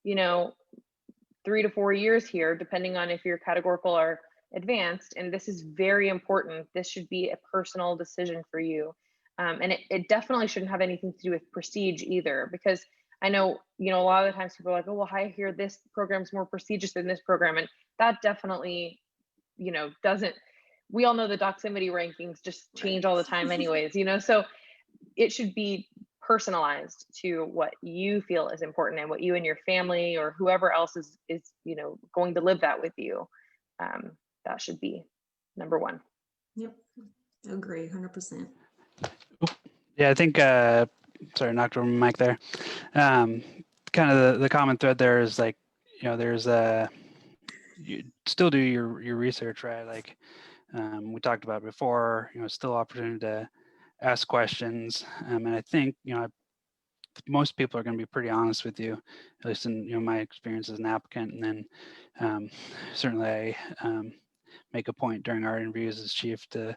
3 to 4 years here, depending on if you're categorical or advanced, and this is very important. This should be a personal decision for you. And it definitely shouldn't have anything to do with prestige either, because I know, a lot of the times people are like, oh, well, I hear this program's more prestigious than this program. And that definitely, doesn't, we all know the Doximity rankings just change all the time anyways, so it should be personalized to what you feel is important and what you and your family or whoever else is going to live that with you. That should be number one. Yep, agree 100%. Yeah, I think, sorry, knocked over my mic there. Kind of the common thread there is like, there's you still do your research, right? Like we talked about before, still opportunity to ask questions. And I think, most people are going to be pretty honest with you, at least in, my experience as an applicant. And then certainly I make a point during our interviews as chief to,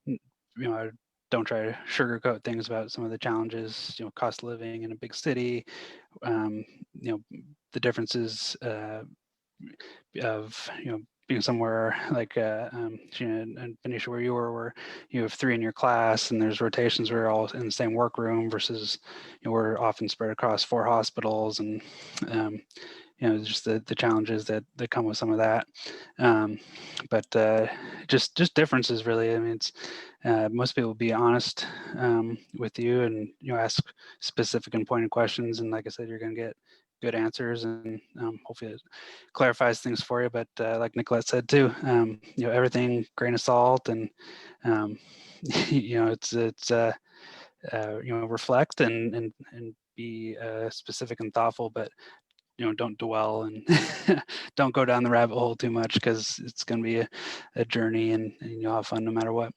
I don't try to sugarcoat things about some of the challenges, cost of living in a big city, the differences of, being somewhere like Sheena and Benecia, where you were, where you have 3 in your class and there's rotations where you're all in the same workroom versus, we're often spread across 4 hospitals, and just the challenges that come with some of that. But just differences really. I mean, it's most people will be honest with you, and ask specific and pointed questions, and like I said, you're going to get good answers, and hopefully it clarifies things for you. But like Nicolet said too, everything grain of salt, and it's reflect and be specific and thoughtful, but don't dwell and don't go down the rabbit hole too much, because it's going to be a journey, and you'll have fun no matter what.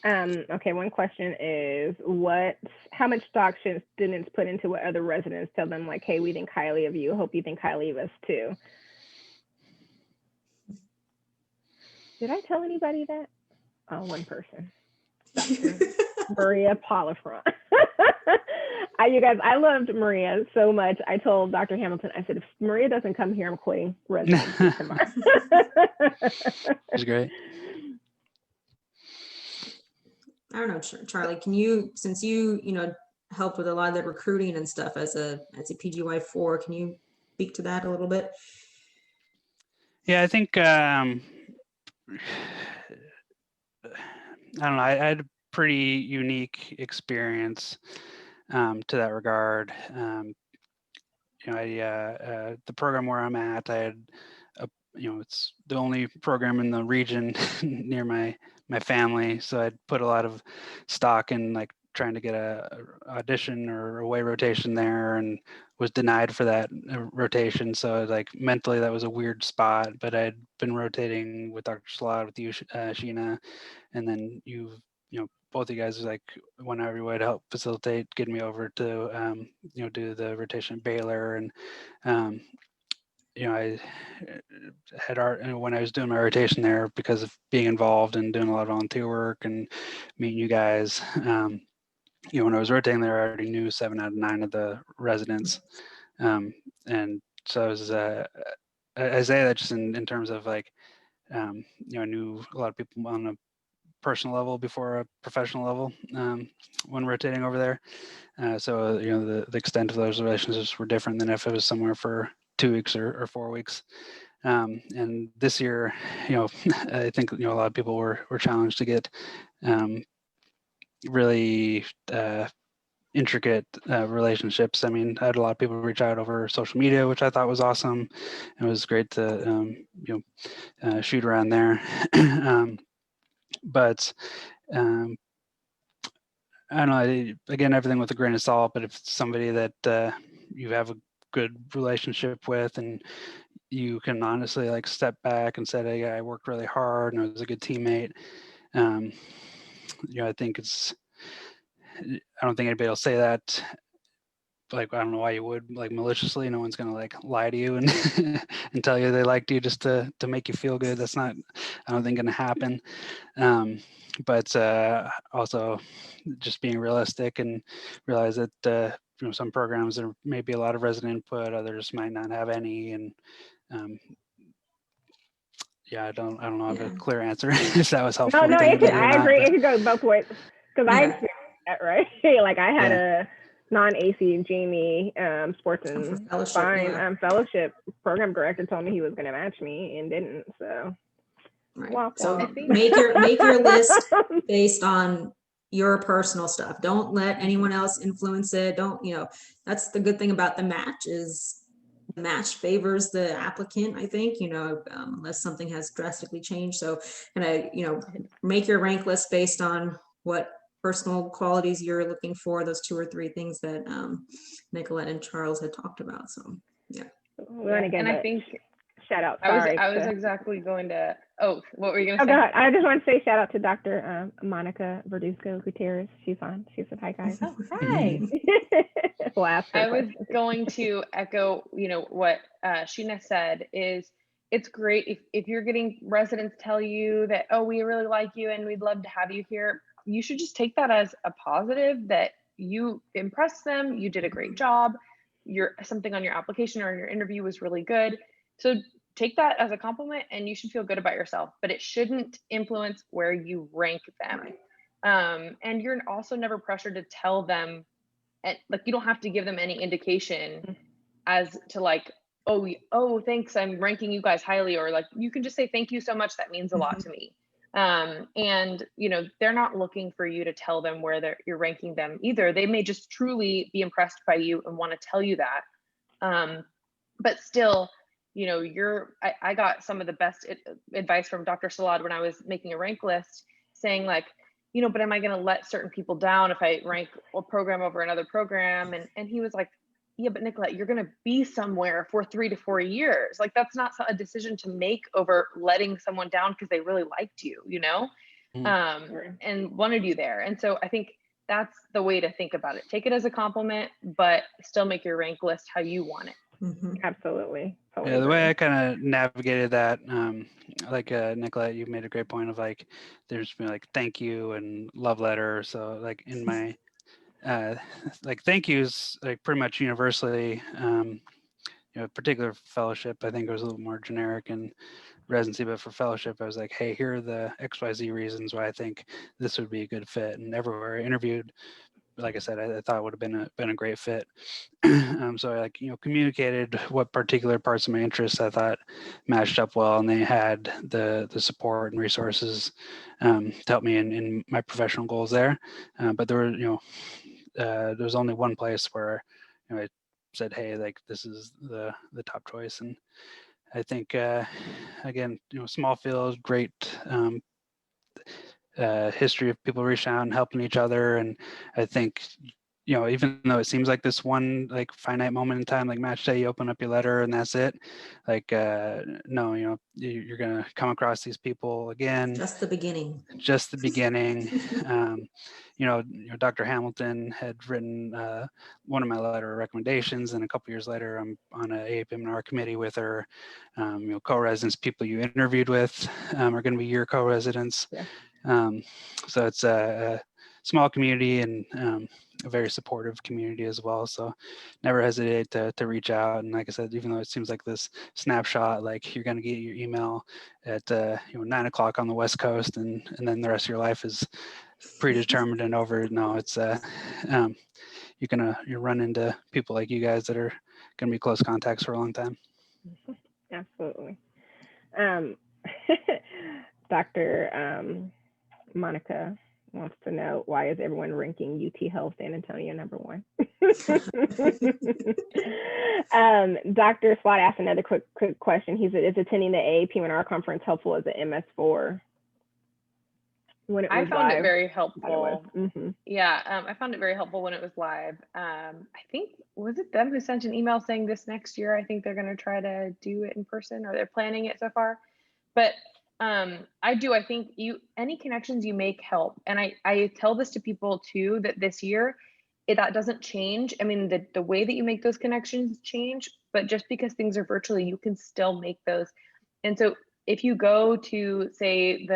Okay, one question is, how much stock should students put into what other residents tell them, like, hey, we think highly of you, hope you think highly of us too? Did I tell anybody that? Oh, one person. Maria Polifront. You guys, I loved Maria so much. I told Dr. Hamilton, I said, if Maria doesn't come here, I'm quitting residency tomorrow. That's great. I don't know, Charlie, can you, since you helped with a lot of the recruiting and stuff as a PGY4, can you speak to that a little bit? Yeah, I think I don't know. I had a pretty unique experience to that regard. The program where I'm at, I had it's the only program in the region near my family, so I'd put a lot of stock in like trying to get a audition or away rotation there, and was denied for that rotation. So like mentally that was a weird spot, but I'd been rotating with Dr. Slot, with you, Sheena, and then both of you guys, like, went out of your way to help facilitate getting me over to do the rotation at Baylor. And I had when I was doing my rotation there, because of being involved and doing a lot of volunteer work and meeting you guys, when I was rotating there, I already knew 7 out of 9 of the residents. And so I was, I say that just in terms of like, I knew a lot of people on a personal level before a professional level when rotating over there. So, the extent of those relationships were different than if it was somewhere for 2 weeks or 4 weeks. And this year, I think, a lot of people were challenged to get really intricate relationships. I mean, I had a lot of people reach out over social media, which I thought was awesome. It was great to, shoot around there. But I don't know, again, everything with a grain of salt, but if it's somebody that you have a good relationship with, and you can honestly like step back and say, hey, I worked really hard and I was a good teammate, I think I don't think anybody will say that. Like, I don't know why you would, like, maliciously. No one's gonna like lie to you and and tell you they liked you just to make you feel good. That's not, I don't think, gonna happen. But also just being realistic and realize that some programs, there may be a lot of resident input, others might not have any, and yeah, I don't know if a Yeah. clear answer if that was helpful. No, to it could, anybody or I not, agree. but- It could go both ways because I Yeah. experienced that, right? Like I had a non-AC Jamie sports For and fellowship, spine yeah. fellowship program director told me he was going to match me and didn't. So Right. Womp So womp. make your list based on your personal stuff. Don't let anyone else influence it. Don't, that's the good thing about the match is the match favors the applicant, I think, unless something has drastically changed. So, make your rank list based on what personal qualities you're looking for, those 2 or 3 things that Nicolet and Charles had talked about. So, yeah. we want to give and I a think shout out. I Sorry. was exactly going to, what were you going to Oh, say? God. I just want to say shout out to Dr. Monica Verduzco Gutierrez. She's on. She said, hi, guys. Oh, hi. We'll ask her I was questions. going to echo, what Sheena said is it's great if you're getting residents tell you that, oh, we really like you and we'd love to have you here. You should just take that as a positive that you impressed them. You did a great job. Something on your application or in your interview was really good. So take that as a compliment and you should feel good about yourself, but it shouldn't influence where you rank them. And you're also never pressured to tell them, and like you don't have to give them any indication as to like, oh, thanks, I'm ranking you guys highly, or like you can just say thank you so much, that means a lot to me. And they're not looking for you to tell them where you're ranking them either. They may just truly be impressed by you and want to tell you that. But still, I got some of the best advice from Dr. Salad when I was making a rank list, saying like, but am I going to let certain people down if I rank a program over another program? And he was like, yeah, but Nicolet, you're going to be somewhere for 3 to 4 years. Like that's not a decision to make over letting someone down because they really liked you, and wanted you there. And so I think that's the way to think about it. Take it as a compliment, but still make your rank list how you want it. Absolutely. Yeah, the way I kind of navigated that, like Nicolet, you made a great point of like, there's been like thank you and love letter. So like in my, like thank yous, like pretty much universally, particular fellowship, I think it was a little more generic in residency, but for fellowship, I was like, hey, here are the XYZ reasons why I think this would be a good fit. And everywhere I interviewed, like I said, I thought it would have been a great fit. So I communicated what particular parts of my interests I thought matched up well, and they had the support and resources to help me in my professional goals there. But there were there was only one place where I said, hey, like this is the top choice. And I think again, small field, great history of people reaching out and helping each other. And I think, even though it seems like this one like finite moment in time, like match day, you open up your letter and that's it. Like, no, you're going to come across these people again. Just the beginning. Just the beginning. Dr. Hamilton had written one of my letter recommendations, and a couple years later, I'm on a PM&R committee with her. Co-residents, people you interviewed with are going to be your co-residents. Yeah. So it's a small community and a very supportive community as well. So never hesitate to reach out. And like I said, even though it seems like this snapshot, like you're going to get your email at 9 o'clock on the West Coast, and then the rest of your life is predetermined and over. No, it's you run into people like you guys that are going to be close contacts for a long time. Absolutely. Dr. Monica wants to know, why is everyone ranking UT Health San Antonio #1? Dr. Slot asked another quick question. He said, is attending the APM&R conference helpful as an MS4? When it was I found live, it very helpful. Mm-hmm. Yeah, I found it very helpful when it was live. I think, was it them who sent an email saying this next year, I think they're going to try to do it in person, or they're planning it so far. But I think any connections you make help. And I tell this to people too, that this year, that doesn't change. I mean, the way that you make those connections change, but just because things are virtually, you can still make those. And so if you go to say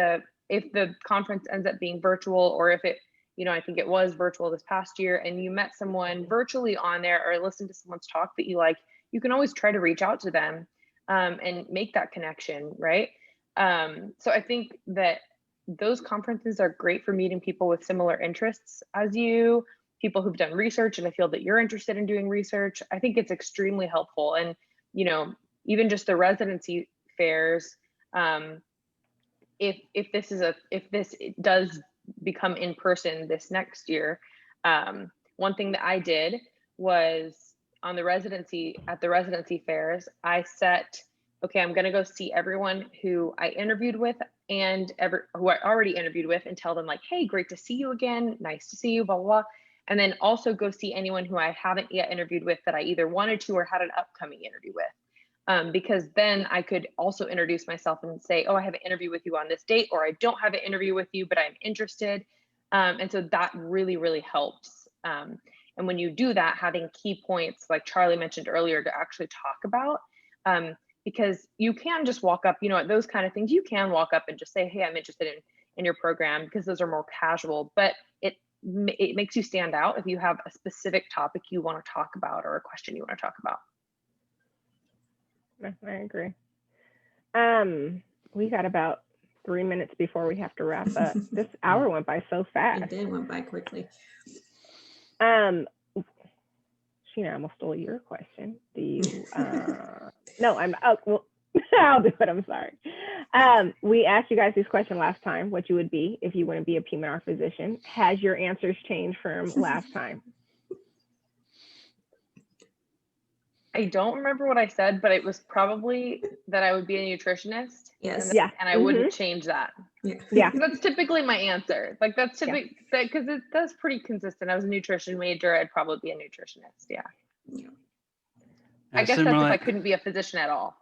if the conference ends up being virtual, or if it, I think it was virtual this past year, and you met someone virtually on there or listened to someone's talk that you like, you can always try to reach out to them. and make that connection, right? So I think that those conferences are great for meeting people with similar interests as you, people who've done research in a field that you're interested in doing research. I think it's extremely helpful. And, you know, even just the residency fairs, if this does become in person this next year, one thing that I did was at the residency fairs, I set, okay, I'm gonna go see everyone who I interviewed with and who I already interviewed with, and tell them like, hey, great to see you again, nice to see you, blah, blah, blah. And then also go see anyone who I haven't yet interviewed with that I either wanted to or had an upcoming interview with. Because then I could also introduce myself and say, oh, I have an interview with you on this date, or I don't have an interview with you, but I'm interested. And so that really, really helps. And when you do that, having key points like Charlie mentioned earlier to actually talk about, because you can just walk up, you know, at those kind of things, you can walk up and just say, hey, I'm interested in your program, because those are more casual, but it makes you stand out if you have a specific topic you want to talk about or a question you want to talk about. I agree. We got about 3 minutes before we have to wrap up. This hour went by so fast. It did, went by quickly. Sheena, I almost stole your question. Do you? No, well, I'll do it. I'm sorry. We asked you guys this question last time, what you would be if you wouldn't be a PM&R physician. Has your answers changed from last time? I don't remember what I said, but it was probably that I would be a nutritionist. Yes. Yeah. And I wouldn't change that. Yeah. That's typically my answer. Like that's typically because that's pretty consistent. I was a nutrition major. I'd probably be a nutritionist. Yeah. I guess that's if I couldn't be a physician at all.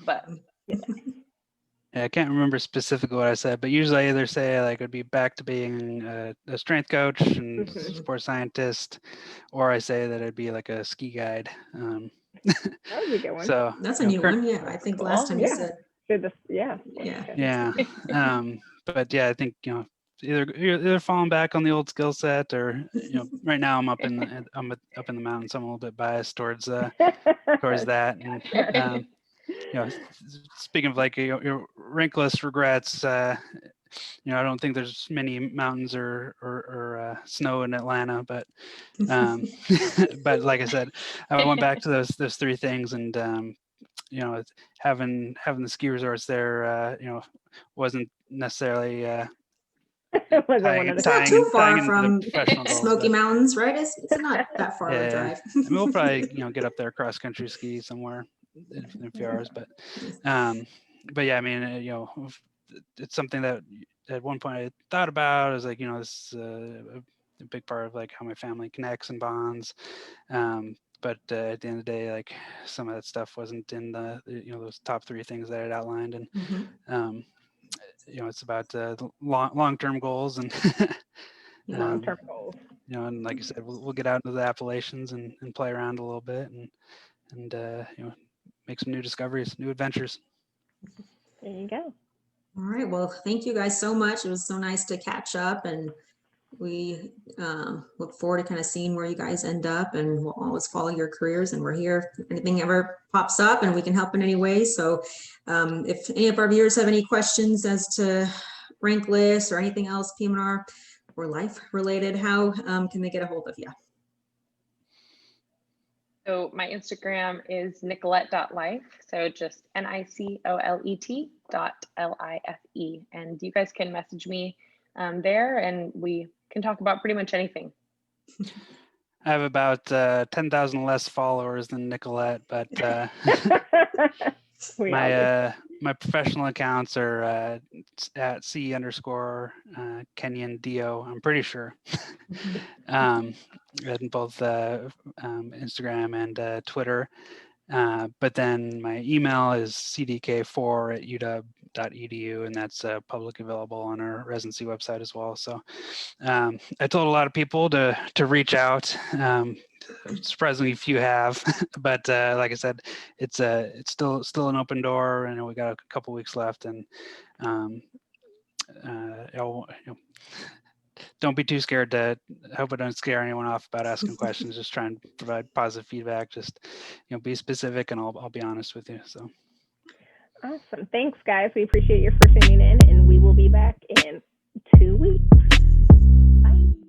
But yeah, I can't remember specifically what I said, but usually I either say like I'd be back to being a strength coach and sports scientist, or I say that I'd be like a ski guide. That would be a good one. So that's a new one. Yeah, I think last time you said. Yeah. But yeah, I think, you know, either falling back on the old skill set, or, you know, right now I'm up in the mountains, so I'm a little bit biased towards that. And you know, speaking of like your rankless regrets, you know, I don't think there's many mountains or snow in Atlanta, but but like I said, I went back to those three things, and you know, having the ski resorts there, you know, wasn't necessarily it's not too far from Smoky goals, Mountains, right? It's not that far of a drive. I mean, we'll probably, you know, get up there cross country ski somewhere in a few hours, but yeah, I mean, you know, it's something that at one point I thought about. I was like, you know, this is a big part of like how my family connects and bonds. But at the end of the day, like some of that stuff wasn't in the, you know, those top three things that I'd outlined. And, you know, it's about the long-term goals and long-term goals. You know, and like I said, we'll get out into the Appalachians and play around a little bit and you know, make some new discoveries, new adventures. There you go. All right. Well, thank you guys so much. It was so nice to catch up, and we look forward to kind of seeing where you guys end up, and we'll always follow your careers, and we're here if anything ever pops up and we can help in any way. So if any of our viewers have any questions as to rank lists or anything else PM&R or life related, how can they get a hold of you? So my Instagram is nicolet.life. So just NICOLET.LIFE. And you guys can message me there, and we can talk about pretty much anything. I have about 10,000 less followers than Nicolet, but my professional accounts are at C_Kenyon DO, I'm pretty sure. In both Instagram and Twitter. But then my email is cdk4@uw.edu, and that's publicly available on our residency website as well. So I told a lot of people to reach out. Surprisingly few have, but like I said, it's still an open door, and we got a couple weeks left, and you know, don't be too scared. I hope I don't scare anyone off about asking questions. Just try and provide positive feedback. Just, you know, be specific, and I'll be honest with you. So Awesome. Thanks, guys. We appreciate you for tuning in, and we will be back in 2 weeks. Bye.